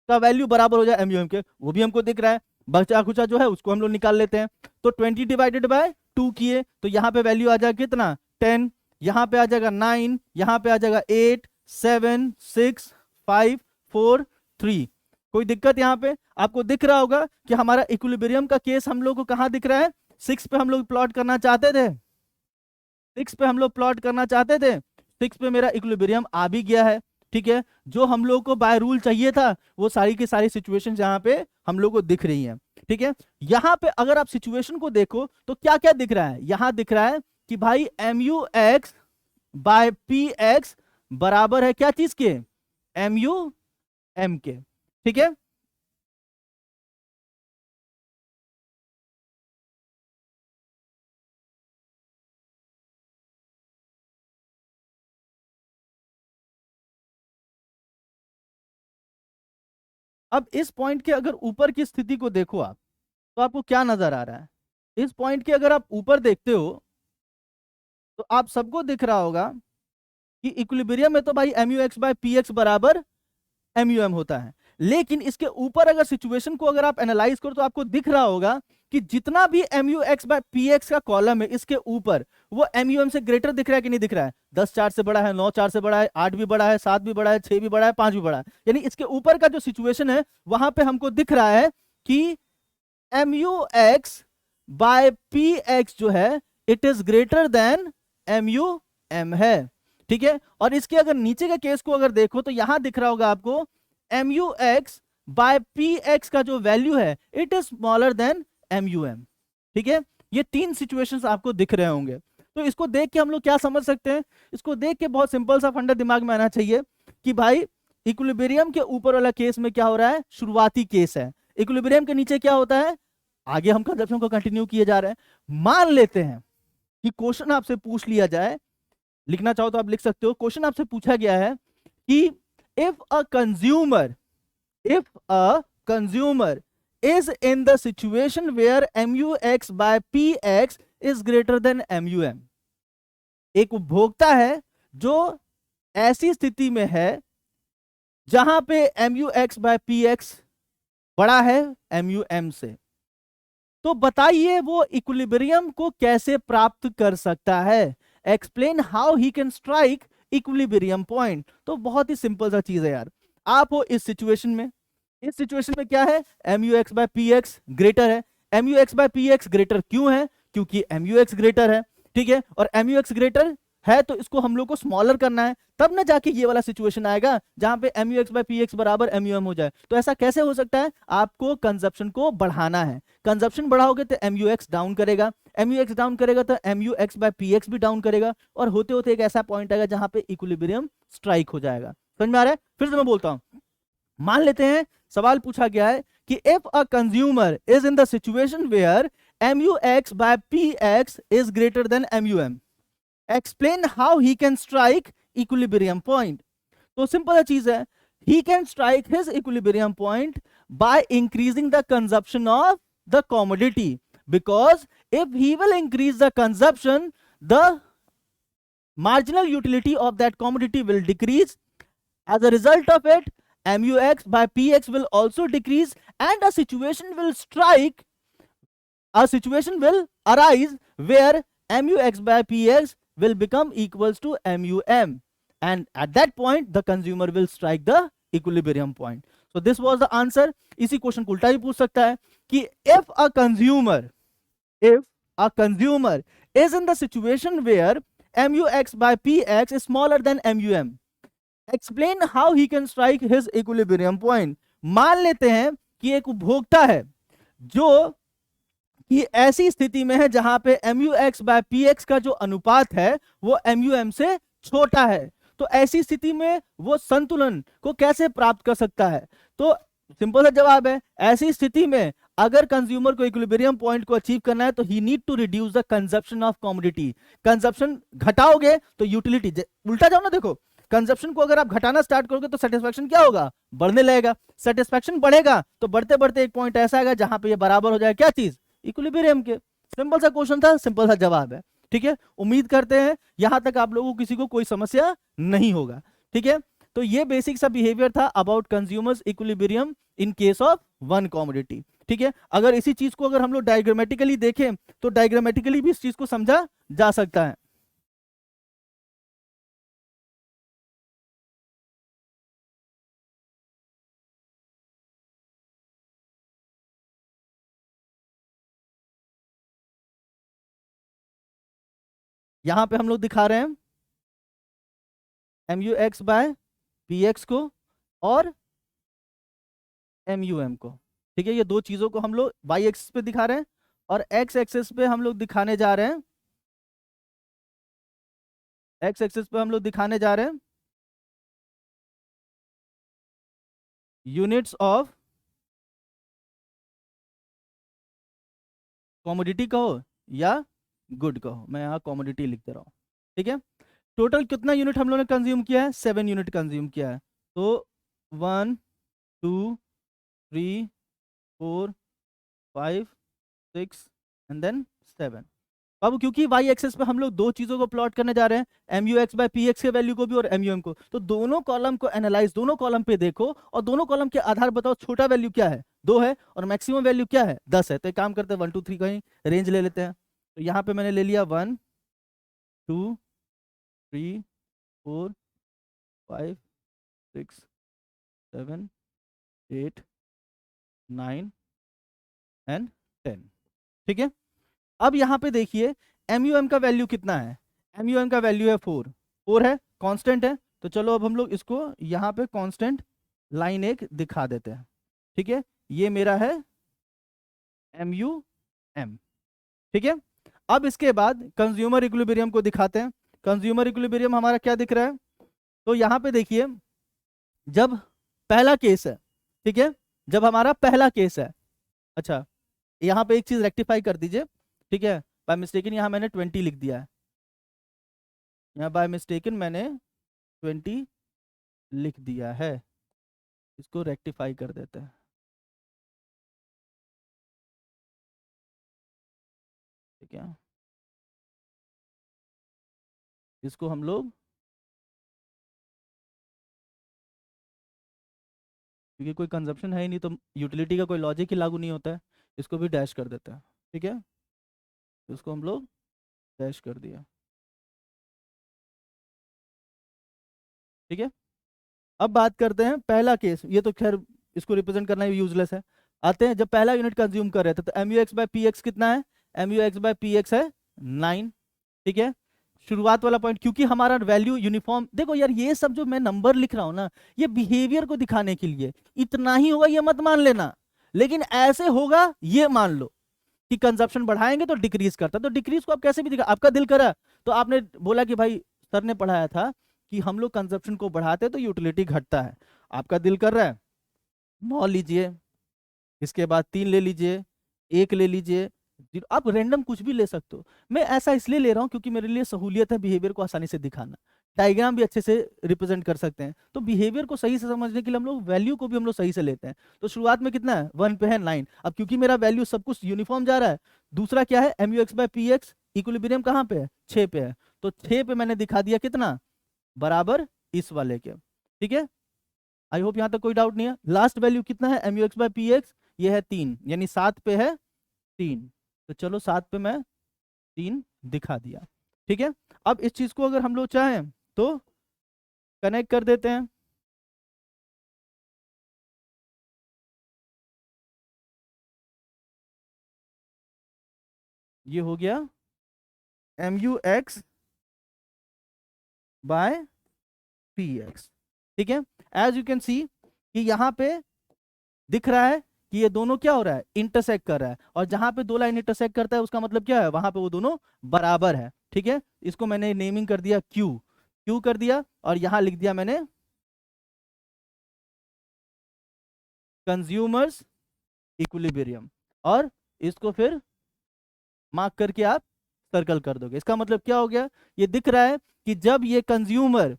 का वैल्यू बराबर हो जाए MUM के। वो भी हमको दिख रहा है, बचा खुचा जो है उसको हम लोग निकाल लेते हैं। तो 20 डिवाइडेड बाय 2 किए तो यहाँ पे वैल्यू आ जाएगा कितना? 10। यहाँ पे आ जाएगा 9, यहाँ पे आ जाएगा 8, 7, 6, 5, 4, 3। कोई दिक्कत यहाँ पे? आपको दिख रहा होगा कि हमारा इक्विलिब्रियम का केस हम लोग को कहाँ दिख रहा है? 6 पे हम लोग प्लॉट करना चाहते थे, 6 पे हम लोग प्लॉट करना चाहते थे। 6 पे मेरा इक्विलिब्रियम आ भी गया है, ठीक है। जो हम लोग को बाय रूल चाहिए था वो सारी की सारी सिचुएशन यहाँ पे हम लोग को दिख रही हैं, ठीक है। यहाँ पे अगर आप सिचुएशन को देखो तो क्या क्या दिख रहा है? यहाँ दिख रहा है कि भाई MUX बाय PX बराबर है क्या चीज के? MUM के, ठीक है। अब इस पॉइंट के अगर ऊपर की स्थिति को देखो आप, तो आपको क्या नजर आ रहा है? इस पॉइंट के अगर आप ऊपर देखते हो तो आप सबको दिख रहा होगा कि इक्विलिब्रियम में तो भाई mu x by P X बराबर MUM होता है। लेकिन इसके ऊपर अगर सिचुएशन को अगर आप एनालाइज करो तो आपको दिख रहा होगा कि जितना भी mu x by P x का कॉलम है इसके ऊपर, वो MUM से ग्रेटर दिख रहा है कि नहीं दिख रहा है? 10 4 से बड़ा है, 9 4 से बड़ा है, 8 भी बड़ा है, 7 भी बड़ा है, 6 भी बड़ा है, 5 भी बड़ा है। यानी इसके ऊपर का जो सिचुएशन है वहां पे हमको दिख रहा है कि mu x by P x जो है it is greater than MUM है। ठीक है, और इसके अगर नीचे के केस को अगर देखो तो यहां दिख रहा होगा आपको mu x by P x का जो वैल्यू है it is smaller than MUM। ठीक है, ये तीन सिचुएशंस आपको दिख रहे होंगे। तो इसको देख के हम लोग क्या समझ सकते हैं? इसको देख के बहुत सिंपल सा फंडा दिमाग में आना चाहिए कि भाई इक्विलिब्रियम के ऊपर वाला केस में क्या हो रहा है? शुरुआती केस है। इक्विलिब्रियम के नीचे क्या होता है? आगे हम कंजप्शन को कंटिन्यू किए जा रहे हैं। मान लेते हैं कि क्वेश्चन आपसे पूछ लिया जाए, लिखना चाहो तो आप लिख सकते हो। क्वेश्चन आपसे पूछा गया है कि if a consumer is in the situation where MUX by PX is greater than MUM। एक उपभोक्ता है जो ऐसी स्थिति में है जहां पे MUX बाय PX बड़ा है MUM से। तो बताइए वो इक्विलिब्रियम को कैसे प्राप्त कर सकता है? Explain how he can strike equilibrium point. तो बहुत ही सिंपल सा चीज है यार। आप हो इस सिचुएशन में, इस सिचुएशन में क्या है? MUX बाय PX ग्रेटर है। MUX बाय PX ग्रेटर क्यों है? क्योंकि MUX ग्रेटर है। ठीक है, और MUX ग्रेटर है तो इसको हम लोग को स्मॉलर करना है, तब ना जाके ये वाला सिचुएशन आएगा जहां पे MUX बाय PX बराबर MUM हो जाए। तो ऐसा कैसे हो सकता है? आपको कंजप्शन को बढ़ाना है। कंजप्शन बढ़ाओगे तो MUX डाउन करेगा, MUX डाउन करेगा तो MUX बाय PX भी डाउन करेगा, और होते होते एक ऐसा पॉइंट आएगा जहां पे इक्विलिब्रियम स्ट्राइक हो जाएगा। समझ में आ रहा है? फिर से मैं बोलता हूं। मान लेते हैं सवाल पूछा गया है कि if a consumer is in the situation where MUX by PX is greater than MUM, explain how he can strike equilibrium point. तो सिंपल चीज है, he can strike his equilibrium point by increasing the consumption of the commodity, because if he will increase the consumption, the marginal utility of that commodity will decrease. As a result of it, MUX by PX will also decrease, and a situation will arise where MUX by PX will become equals to MUM, and at that point the consumer will strike the equilibrium point. So this was the answer. इसी question को उल्टा भी पूछ सकता है कि if a consumer is in the situation where MUX by PX is smaller than MUM, explain how he can strike his equilibrium point. मान लेते हैं कि एक उपभोक्ता है जो कि ऐसी स्थिति में है जहां पे MUX बाय PX का जो अनुपात है वो MUM से छोटा है। तो ऐसी स्थिति में वो संतुलन को कैसे प्राप्त कर सकता है? तो सिंपल सा जवाब है, ऐसी स्थिति में अगर कंज्यूमर को इक्विलिब्रियम पॉइंट को अचीव करना है तो he need to reduce the consumption of commodity. Consumption घटाओगे तो यूटिलिटी, उल्टा जाओ ना, देखो कंजप्शन को अगर आप घटाना स्टार्ट करोगे तो सेटिस्फैक्शन क्या होगा? बढ़ने लगेगा। सेटिस्फैक्शन बढ़ेगा तो बढ़ते बढ़ते एक पॉइंट ऐसा आएगा जहां पे ये बराबर हो जाएगा क्या चीज? इक्विलिब्रियम के। सिंपल सा क्वेश्चन था, सिंपल सा जवाब है। ठीक है, उम्मीद करते हैं यहां तक आप लोगों को किसी को कोई समस्या नहीं होगा। ठीक है, तो ये बेसिक सा बिहेवियर था about consumers equilibrium in case of one commodity. ठीक है, अगर इसी चीज को अगर हम लोग डायग्रामेटिकली देखें तो डायग्रामेटिकली भी इस चीज को समझा जा सकता है। यहां पे हम लोग दिखा रहे हैं MUX बाय PX को और MUM को। ठीक है, ये दो चीजों को हम लोग y एक्सिस पे दिखा रहे हैं और x एक्सिस पे हम लोग दिखाने जा रहे हैं, x एक्सिस पे हम लोग दिखाने जा रहे हैं यूनिट्स ऑफ कमोडिटी कहो या गुड कहो, मैं यहाँ कमोडिटी लिख दे रहा हूँ। ठीक है, टोटल कितना यूनिट हम लोगों ने कंज्यूम किया है? 7 यूनिट कंज्यूम किया है। तो 1 2 3 4 5 6 एंड देन 7। बाबू क्योंकि वाई एक्सेस पे हम लोग दो चीजों को प्लॉट करने जा रहे हैं, M U X by P X के वैल्यू को भी और एम यू एम को, तो दोनों कॉलम को एनालाइज, दोनों कॉलम पे देखो और दोनों कॉलम के आधार बताओ छोटा वैल्यू क्या है, 2 है, और मैक्सिमम वैल्यू क्या है, 10 है। तो एक काम करते हैं 1 2 3 कहीं रेंज ले लेते हैं। तो यहाँ पे मैंने ले लिया 1 2 3 4 5 6 7 8 9 एंड 10। ठीक है, अब यहाँ पे देखिए एम यू एम का वैल्यू कितना है, एम यू एम का वैल्यू है 4, 4 है, कांस्टेंट है। तो चलो अब हम लोग इसको यहाँ पे कांस्टेंट लाइन एक दिखा देते हैं। ठीक है, ये मेरा है एम यू एम। ठीक है, अब इसके बाद कंज्यूमर इक्विलिब्रियम को दिखाते हैं। कंज्यूमर इक्विलिब्रियम हमारा क्या दिख रहा है, तो यहाँ पे देखिए जब पहला केस है, ठीक है, जब हमारा पहला केस है, अच्छा यहाँ पे एक चीज रेक्टिफाई कर दीजिए, ठीक है, बाय मिस्टेकन यहाँ मैंने 20 लिख दिया है, यहाँ बाय मिस्टेकन मैंने 20 लिख दिया है, इसको रेक्टिफाई कर देते हैं। ठीक है, इसको हम लोग, क्योंकि कोई कंजप्शन है ही नहीं तो यूटिलिटी का कोई लॉजिक ही लागू नहीं होता है, इसको भी डैश कर देते हैं। ठीक है, इसको हम लोग डैश कर दिया। ठीक है, अब बात करते हैं पहला केस, ये तो खैर इसको रिप्रेजेंट करना यूजलेस है। आते हैं जब पहला यूनिट कंज्यूम कर रहे थे, तो M U X by P X कितना है, M U X by P X है 9। ठीक है, शुरुआत वाला पॉइंट, क्योंकि हमारा वैल्यू यूनिफॉर्म, देखो यार ये सब जो मैं नंबर लिख रहा हूं ना, ये बिहेवियर को दिखाने के लिए, इतना ही होगा ये मत मान लेना, लेकिन ऐसे होगा ये मान लो कि कंजप्शन बढ़ाएंगे तो डिक्रीज करता है। तो डिक्रीज को आप कैसे भी दिखा, आपका दिल करा तो आपने बोला कि भाई सर ने पढ़ाया था कि हम लोग कंजप्शन को बढ़ाते तो यूटिलिटी घटता है, आपका दिल कर रहा है 9 लीजिए, इसके बाद 3 ले लीजिए, 1 ले लीजिए, आप रैंडम कुछ भी ले सकते हो। मैं ऐसा इसलिए ले रहा हूँ क्योंकि मेरे लिए सहूलियत है बिहेवियर को आसानी से दिखाना, डायग्राम भी अच्छे से रिप्रेजेंट कर सकते हैं, तो बिहेवियर को सही से समझने के लिए हम लोग वैल्यू को भी हम लोग सही से लेते हैं। तो शुरुआत में कितना है, 1 पे है 9, अब क्योंकि मेरा वैल्यू सब कुछ यूनिफॉर्म जा रहा है, दूसरा क्या है M U X by P X, equilibrium कहाँ पे है 6 पे है, तो 6 पे मैंने दिखा दिया कितना, बराबर इस वाले के। ठीक है, आई होप यहां तक कोई डाउट नहीं है। लास्ट वैल्यू कितना है M U X by P X, ये है 3, यानी 7 पे है 3, तो चलो 7 पे मैं 3 दिखा दिया। ठीक है, अब इस चीज को अगर हम लोग चाहें तो कनेक्ट कर देते हैं। ये हो गया M U X by P X. ठीक है, एज यू कैन सी कि यहाँ पे दिख रहा है कि ये दोनों क्या हो रहा है, इंटरसेक्ट कर रहा है, और जहां पे दो लाइन इंटरसेक्ट करता है उसका मतलब क्या है, वहां पे वो दोनों बराबर है। ठीक है, इसको मैंने नेमिंग कर दिया क्यू, क्यू कर दिया, और यहां लिख दिया मैंने कंज्यूमर्स इक्विलिब्रियम, और इसको फिर मार्क करके आप सर्कल कर दोगे। इसका मतलब क्या हो गया, ये दिख रहा है कि जब ये कंज्यूमर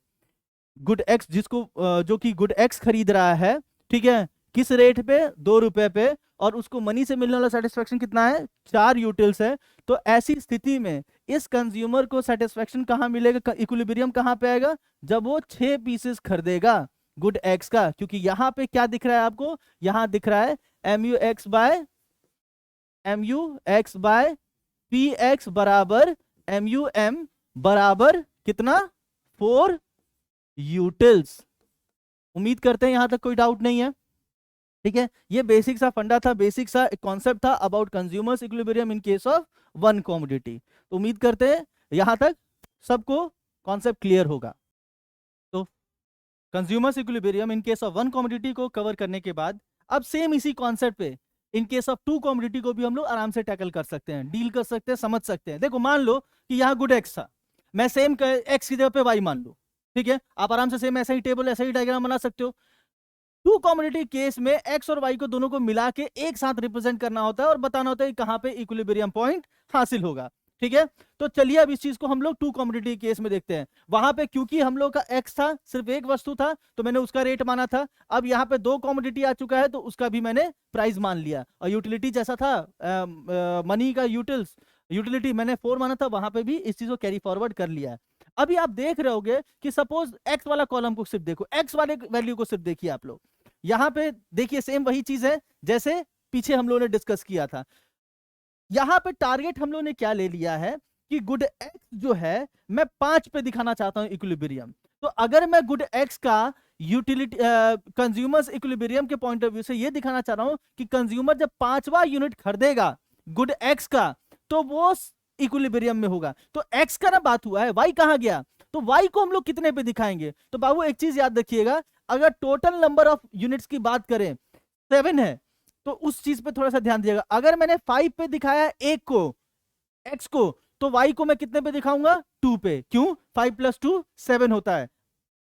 गुड एक्स, जिसको जो कि गुड एक्स खरीद रहा है, ठीक है, किस रेट पे, 2 रुपए पे, और उसको मनी से मिलने वाला सेटिस्फेक्शन कितना है, 4 यूटिल्स है, तो ऐसी स्थिति में इस कंज्यूमर को सेटिस्फेक्शन कहां मिलेगा, इक्विलिब्रियम कहां पे आएगा, जब वो 6 पीसेस खरीदेगा गुड एक्स का, क्योंकि यहां पे क्या दिख रहा है आपको, यहां दिख रहा है M U X by P X बराबर एम यू एम बराबर कितना, 4 यूटिल्स। उम्मीद करते हैं यहां तक कोई डाउट नहीं है। ठीक है, ये बेसिक सा फंडा था, बेसिक सा कॉन्सेप्ट था about consumers equilibrium in case of one commodity. तो उम्मीद करते हैं यहां तक सबको कॉन्सेप्ट क्लियर होगा। तो consumers equilibrium in case of one commodity को कवर करने के बाद अब सेम इसी कॉन्सेप्ट पे इन केस ऑफ 2 कमोडिटी को भी हम लोग आराम से टैकल कर सकते हैं, डील कर सकते हैं, समझ सकते हैं। देखो मान लो कि यहाँ गुड एक्स था, मैं सेम एक्स की जगह पे वाई मान लो, ठीक है, आप आराम से सेम ऐसा ही टेबल ऐसा ही डायग्राम बना सकते हो। 2 कमोडिटी केस में एक्स और वाई को दोनों को मिला के एक साथ रिप्रेजेंट करना होता है और बताना होता है कि कहां पे इक्विलिब्रियम पॉइंट हासिल होगा। ठीक है। तो चलिए अब इस चीज को हम लोग टू कमोडिटी केस में देखते हैं। वहां पे क्योंकि हम लोग का एक्स था, सिर्फ एक वस्तु था, तो मैंने उसका रेट माना था। अब यहाँ पे दो कमोडिटी आ चुका है तो उसका भी मैंने प्राइस मान लिया। और यूटिलिटी जैसा था, मनी का यूटिलिटी मैंने 4 माना था, वहां पे भी इस चीज को कैरी फॉरवर्ड कर लिया है। अभी आप देख रहे होगे कि सपोज एक्स वाला कॉलम को सिर्फ देखो, एक्स वाले वैल्यू को सिर्फ देखिए आप लोग। यहाँ पे देखिए सेम वही चीज है जैसे पीछे हम लोगों ने डिस्कस किया था। यहां पे टारगेट हम लोगों ने क्या ले लिया है कि गुड एक्स जो है मैं 5 पे दिखाना चाहता हूं इक्विलिब्रियम। तो अगर मैं गुड एक्स का यूटिलिटी कंज्यूमर्स इक्विलिब्रियम के पॉइंट ऑफ व्यू से ये दिखाना चाह रहा हूं कि कंज्यूमर जब 5वां यूनिट खरीदेगा गुड एक्स का तो वो इक्विलिब्रियम में होगा। तो एक्स का ना बात हुआ है, वाई कहां गया? तो वाई को हम लोग कितने पे दिखाएंगे? तो बाबू एक चीज याद रखिएगा, अगर टोटल नंबर ऑफ यूनिट्स की बात करें 7 है तो उस चीज पे थोड़ा सा ध्यान दिएगा। अगर मैंने 5 पे दिखाया एक को एक्स को, तो वाई को मैं कितने पे दिखाऊंगा? 2 पे। क्यों? 5 + 2 7 होता है,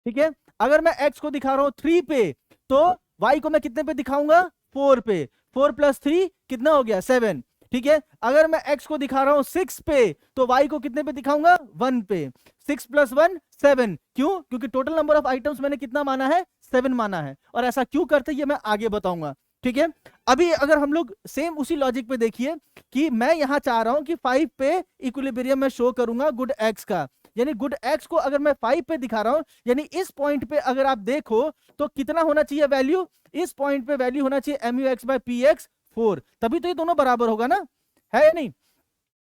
ठीक है। अगर मैं एक्स को दिखा रहा हूं 3 पे तो वाई को मैं कितने पे दिखाऊंगा? 4 पे। 4 + 3 कितना हो गया? 7, ठीक है। अगर मैं एक्स को दिखा रहा हूं 6 पे तो वाई को कितने पे दिखाऊंगा? 1 पे। 6 + 1 7। क्यों? क्योंकि टोटल नंबर ऑफ आइटम्स मैंने कितना माना है? 7 माना है। और ऐसा क्यों करते हैं ये मैं आगे बताऊंगा, ठीक है। अभी अगर हम लोग सेम उसी लॉजिक पे देखिए कि मैं यहां चाह रहा हूं कि 5 पे इक्विलिब्रियम में शो करूंगा गुड एक्स का, यानी गुड एक्स को अगर मैं 5 पे दिखा रहा हूं, यानी इस पॉइंट पे अगर आप देखो तो कितना होना चाहिए वैल्यू? इस पॉइंट पे वैल्यू होना चाहिए MUX/PX 4, तभी तो ये दोनों बराबर होगा ना, है या नहीं?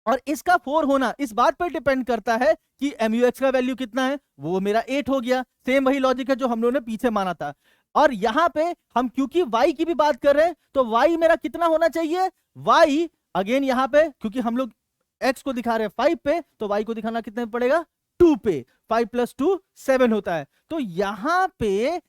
और इसका 4 होना इस बात पर डिपेंड करता है कि MUX का वैल्यू कितना है, वो मेरा 8 हो गया। सेम वही लॉजिक है जो हम लोगों ने पीछे माना था। और यहां पे हम क्योंकि y की भी बात कर रहे हैं तो y मेरा कितना होना चाहिए? y अगेन यहां पे क्योंकि हम लोग x को दिखा रहे हैं 5 पे तो y को दिखाना कितने पे पड़ेगा? 2 पे। 5 + 2 7 होता है। तो यहां पे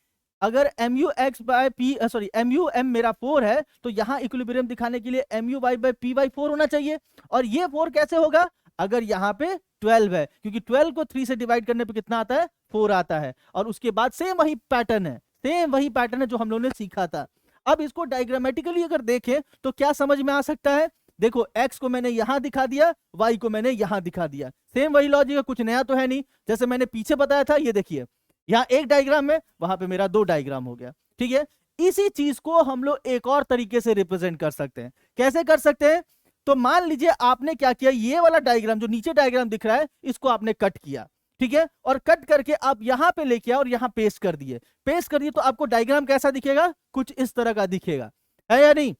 अगर MUM मेरा 4 है तो यहां इक्विलिब्रियम दिखाने के लिए MUY/PY 4 होना चाहिए। और ये 4 कैसे होगा? अगर यहां पे 12 है, क्योंकि 12 को 3 से डिवाइड करने पे कितना आता है? 4 आता है। और उसके बाद सेम वही पैटर्न है, सेम वही पैटर्न है जो हम लोगों ने सीखा था। अब इसको डायग्रामेटिकली अगर देखें तो क्या समझ में आ सकता है? देखो x को मैंने यहां दिखा दिया, y को मैंने यहां दिखा दिया, सेम वही लॉजिक है, कुछ नया तो है नहीं। जैसे मैंने पीछे बताया था, ये देखिए यहां एक डायग्राम में, वहां पे मेरा 2 डायग्राम हो गया, ठीक है। इसी चीज को हम लोग एक और तरीके से रिप्रेजेंट कर सकते हैं। कैसे कर सकते हैं? तो मान लीजिए आपने क्या किया, ये वाला डायग्राम जो नीचे डायग्राम दिख रहा है इसको आपने कट किया, ठीक है। और कट करके आप यहां पे लेके आओ और यहां पेस्ट कर दिए। पेस्ट कर दिए तो आपको डायग्राम कैसा दिखेगा? कुछ इस तरह का दिखेगा, है या नहीं?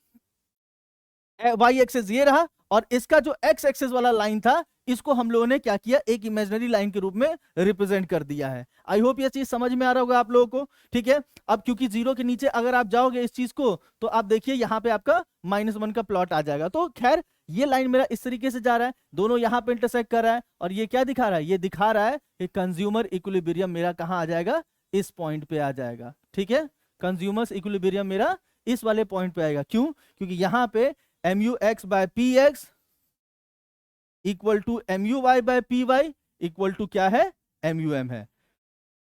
वाई एक्सेस ये रहा और इसका जो एक्स एक्सेस वाला लाइन था इसको हम लोगों ने क्या किया? एक इमेजिनरी लाइन के रूप में रिप्रेजेंट कर दिया है। आई होप ये चीज समझ में आ रहा होगा आप लोगों को, ठीक है। अब क्योंकि 0 के नीचे अगर आप जाओगे इस चीज को तो आप देखिए यहाँ पे आपका -1 का प्लॉट आ जाएगा। तो खैर ये लाइन मेरा इस तरीके से जा रहा है, दोनों यहाँ पे इंटरसेक्ट कर रहा है। और ये क्या दिखा रहा है? ये दिखा रहा है कि कंज्यूमर इक्विलिब्रियम मेरा कहाँ आ जाएगा? इस पॉइंट पे आ जाएगा, ठीक है। कंज्यूमर्स इक्विलिब्रियम मेरा इस वाले पॉइंट पे आएगा। क्यों? क्योंकि यहाँ पे MUX/PX = MUY/PY = क्या है? MUM है।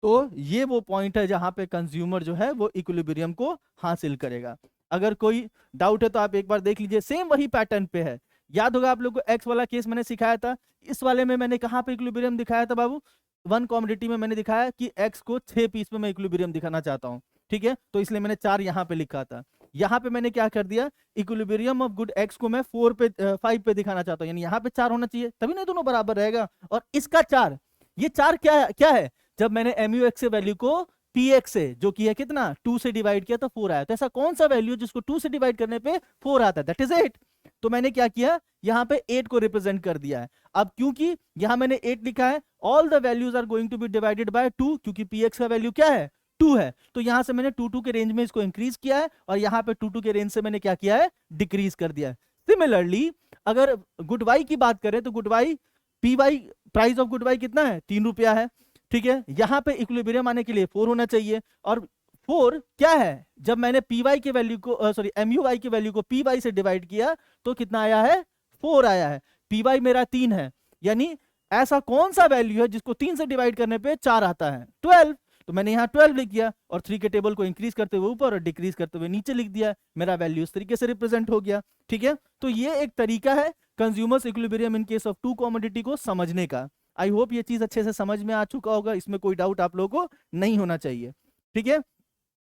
तो ये वो पॉइंट है जहां पे कंज्यूमर जो है वो इक्विलिब्रियम को हासिल करेगा। अगर कोई डाउट है तो आप एक बार देख लीजिए, सेम वही पैटर्न पे है। याद होगा आप लोग को एक्स वाला केस मैंने सिखाया था, इस वाले में मैंने कहां पे इक्विलिब्रियम दिखाया था बाबू? 1 कमोडिटी में मैंने दिखाया कि एक्स को 6 पीस में मैं इक्विलिब्रियम दिखाना चाहता हूं, ठीक है। तो इसलिए मैंने 4 यहां पे लिखा था। यहां पे मैंने क्या कर दिया? इक्विलिब्रियम ऑफ गुड एक्स को मैं 5 पे दिखाना चाहता हूं, यानी यहां पे 4 होना चाहिए, तभी नहीं दोनों बराबर रहेगा। और इसका 4, ये 4 क्या है? जब मैंने MUX से वैल्यू को PX से जो कि है कितना 2 से डिवाइड किया तो 4 आया। तो ऐसा कौन सा वैल्यू जिसको 2 से डिवाइड करने पे 4 आता है? That is 8। तो मैंने क्या किया? यहां पे 8 को रिप्रेजेंट कर दिया है। अब क्योंकि यहां मैंने 8 लिखा है, all the values are going to be divided by 2, क्योंकि PX का वैल्यू क्या है? 2 है। तो यहां से मैंने 2 के रेंज में इसको इंक्रीज किया है और यहां पे 2 के रेंज से मैंने क्या किया है? डिक्रीज कर दिया है। सिमिलरली अगर गुड वाई की बात करें तो good Y PY, price of good Y कितना है? 3 रुपया है, ठीक है। यहां पे इक्विलिब्रियम आने के लिए 4 होना चाहिए। और 4 क्या है? जब मैंने PY के वैल्यू को MUY के वैल्यू को PY से डिवाइड किया तो कितना आया है? 4 आया है। PY मेरा 3 है, यानी ऐसा कौन सा वैल्यू है जिसको 3 से डिवाइड करने पे 4 आता है? 12। तो मैंने यहाँ 12 लिख दिया और 3 के टेबल को इंक्रीज करते हुए ऊपर और डिक्रीज करते हुए नीचे लिख दिया। मेरा वैल्यू इस तरीके से रिप्रेजेंट हो गया, ठीक है। तो ये एक तरीका है consumer's equilibrium in case of two commodity को समझने का। आई होप ये चीज अच्छे से समझ में आ चुका होगा, इसमें कोई डाउट आप लोगों को नहीं होना चाहिए। ठीक है,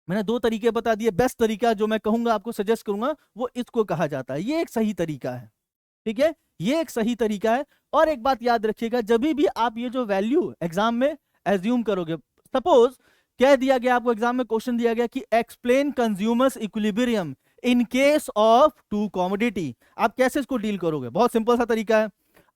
मैंने दो तरीके बता दिए। बेस्ट तरीका जो मैं कहूंगा आपको सजेस्ट करूंगा वो इसको कहा जाता है, ये एक सही तरीका है। ठीक है, ये एक सही तरीका है। और एक बात याद रखिएगा, जब भी आप ये जो वैल्यू एग्जाम में एज्यूम करोगे, सपोज कह दिया गया आपको एग्जाम में क्वेश्चन दिया गया कि explain consumer's equilibrium in case of two commodity, आप कैसे इसको डील करोगे? बहुत सिंपल सा तरीका है।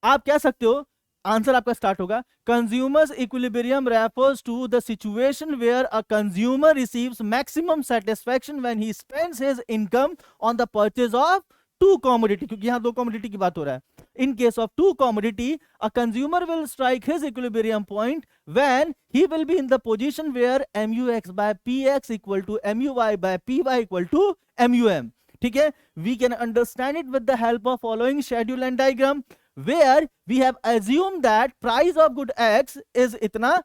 आप कह सकते हो, आंसर आपका स्टार्ट होगा, consumer's equilibrium refers to the situation where a consumer receives maximum satisfaction when he spends his income on the purchase of two commodity, क्योंकि यहां दो कमोडिटी की बात हो रहा है। In case of two commodity, a consumer will strike his equilibrium point when he will be in the position where MUX by PX equal to MUY by PY equal to MUM. ठीक है, we can understand it with the help of following schedule and diagram, where we have assumed that price of good X is इतना,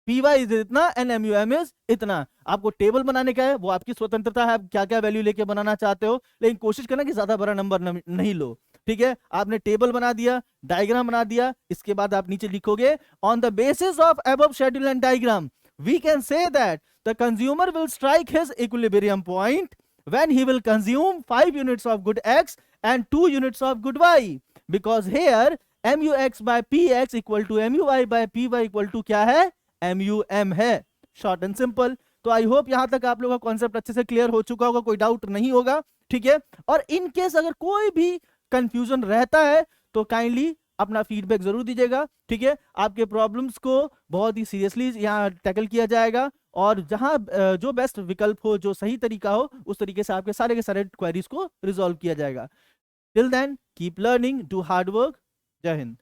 PY is इतना and MUM is इतना। आपको table बनाने का है, वो आपकी स्वतंत्रता है, आप क्या क्या वैल्यू लेके बनाना चाहते हो, लेकिन कोशिश करना कि ज्यादा बड़ा नंबर नहीं लो। ठीक है, आपने टेबल बना दिया, डायग्राम बना दिया, इसके बाद आप नीचे लिखोगे, on the basis of above schedule and diagram we can say that the consumer will strike his equilibrium point when he will consume 5 units of good X and 2 units of good Y, because here MUX by PX equal to MUY by PY equal to क्या है? MUM है। Short and simple. तो I hope यहां तक आप लोगों का concept अच्छे से क्लियर हो चुका होगा, कोई डाउट नहीं होगा। ठीक है, और इन केस अगर कोई भी कंफ्यूजन रहता है तो काइंडली अपना फीडबैक जरूर दीजिएगा। ठीक है, आपके प्रॉब्लम्स को बहुत ही सीरियसली यहाँ टैकल किया जाएगा, और जहां जो बेस्ट विकल्प हो, जो सही तरीका हो, उस तरीके से आपके सारे के सारे क्वेरीज को रिजॉल्व किया जाएगा। Till then keep learning, do hard work. जय हिंद।